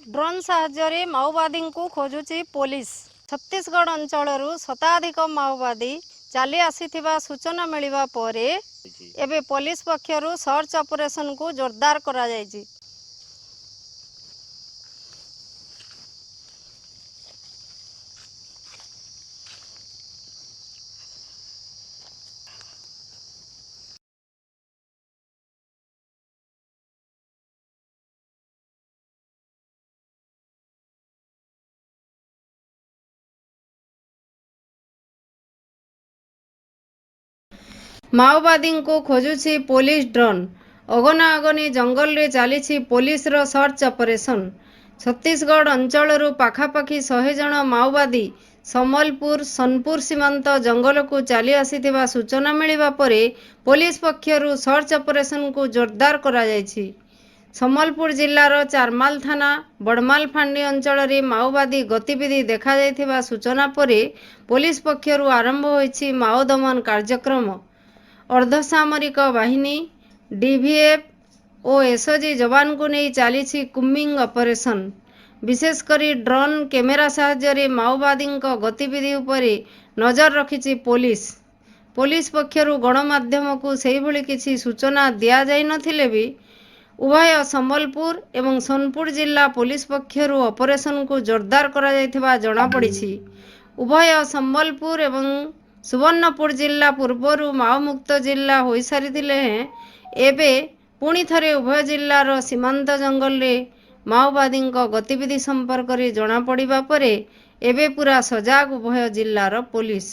Drone साहाय्य माओवादी को खोजुची पुलिस। छत्तीसगढ़ अंचल शताधिक माओवादी चली आसीथिबा सूचना मिलिबा परे एबे पुलिस पक्षरु सर्च ऑपरेशन को जोरदार करा जायछि। माओवादी को खोजुची पुलिस ड्रोन। अगना अगनी जंगल रे चली पुलिस रो सर्च ऑपरेशन। छत्तीसगढ़ अंचल पाखापाखि 100 जन माओवादी सम्बलपुर सोनपुर सीमांत जंगल को चली आसीथिबा सूचना मिलिबा परे पुलिस पक्षरु सर्च ऑपरेशन को जोरदार करा जायछि। सम्बलपुर जिल्लार चारमाल थाना बड़माल फांडी अंचल माओवादी गतिविधि देखा जायथिबा सूचना परे पुलिस पक्षरु आरंभ होइछि माओ दमन कार्यक्रम। अर्धसामरिक बाहिनी डीवीएफ और एसओजी जवान को नहीं चली कुम्बिंग ऑपरेशन। विशेषकर ड्रोन कैमेरा साहाय्य माओवादी गतिविधि उपरे नजर रखिछि पुलिस। पुलिस पक्षरु गणमाध्यम को सही भली किछि सूचना दिया जाय नथिले भी उभय संबलपुर एवं सोनपुर जिला पुलिस पक्षरु ऑपरेशन को जोरदार करा जायथिबा जणा पड़िछि। उभय संबलपुर एवं सुवर्णपुर जिला पूर्वर माओ मुक्त जिला हो सारी एबे पुणी थरे उभय जिलार सीमांत जंगल रे माओवादी गतिविधि संपर्क में जना पड़ा परे एबे पूरा सजाग उभय जिलार पुलिस।